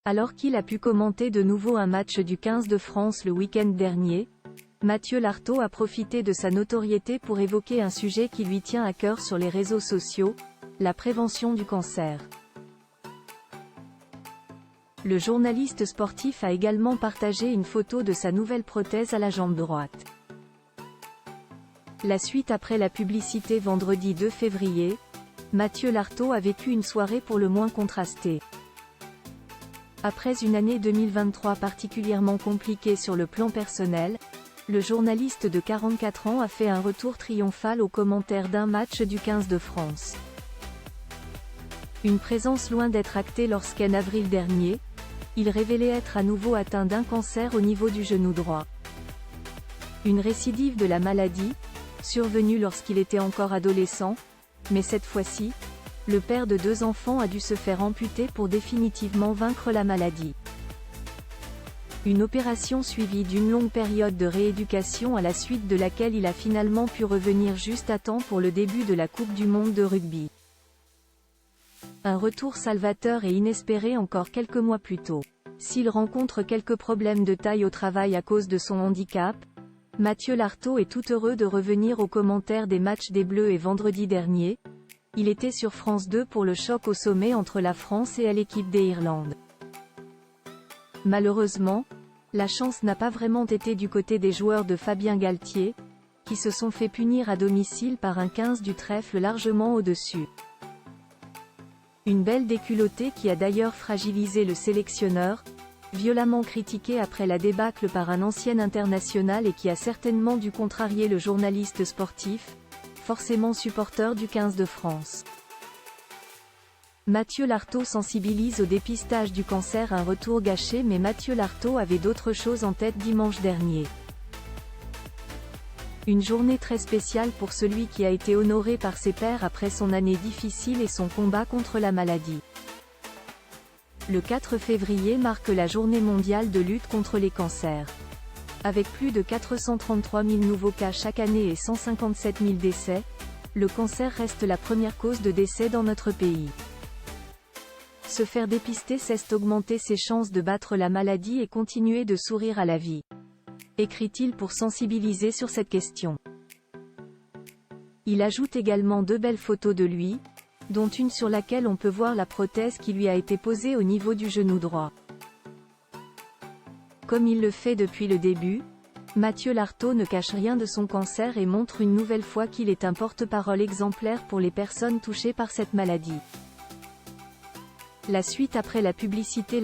Alors qu'il a pu commenter de nouveau un match du 15 de France le week-end dernier, Mathieu Lartaud a profité de sa notoriété pour évoquer un sujet qui lui tient à cœur sur les réseaux sociaux, la prévention du cancer. Le journaliste sportif a également partagé une photo de sa nouvelle prothèse à la jambe droite. La suite après la publicité vendredi 2 février, Mathieu Lartaud a vécu une soirée pour le moins contrastée. Après une année 2023 particulièrement compliquée sur le plan personnel, le journaliste de 44 ans a fait un retour triomphal aux commentaires d'un match du 15 de France. Une présence loin d'être actée lorsqu'en avril dernier, il révélait être à nouveau atteint d'un cancer au niveau du genou droit. Une récidive de la maladie, survenue lorsqu'il était encore adolescent, mais cette fois-ci, le père de 2 enfants a dû se faire amputer pour définitivement vaincre la maladie. Une opération suivie d'une longue période de rééducation à la suite de laquelle il a finalement pu revenir juste à temps pour le début de la Coupe du Monde de rugby. Un retour salvateur et inespéré encore quelques mois plus tôt. S'il rencontre quelques problèmes de taille au travail à cause de son handicap, Mathieu Lartaud est tout heureux de revenir aux commentaires des matchs des Bleus et vendredi dernier, il était sur France 2 pour le choc au sommet entre la France et l'équipe des Irlandes. Malheureusement, la chance n'a pas vraiment été du côté des joueurs de Fabien Galtier, qui se sont fait punir à domicile par un 15 du trèfle largement au-dessus. Une belle déculottée qui a d'ailleurs fragilisé le sélectionneur, violemment critiqué après la débâcle par un ancien international et qui a certainement dû contrarier le journaliste sportif, forcément supporter du 15 de France. Mathieu Lartaud sensibilise au dépistage du cancer, un retour gâché, mais Mathieu Lartaud avait d'autres choses en tête dimanche dernier. Une journée très spéciale pour celui qui a été honoré par ses pairs après son année difficile et son combat contre la maladie. Le 4 février marque la journée mondiale de lutte contre les cancers. Avec plus de 433 000 nouveaux cas chaque année et 157 000 décès, le cancer reste la première cause de décès dans notre pays. Se faire dépister, c'est augmenter ses chances de battre la maladie et continuer de sourire à la vie, écrit-il pour sensibiliser sur cette question. Il ajoute également 2 belles photos de lui, dont une sur laquelle on peut voir la prothèse qui lui a été posée au niveau du genou droit. Comme il le fait depuis le début, Mathieu Lartaud ne cache rien de son cancer et montre une nouvelle fois qu'il est un porte-parole exemplaire pour les personnes touchées par cette maladie. La suite après la publicité.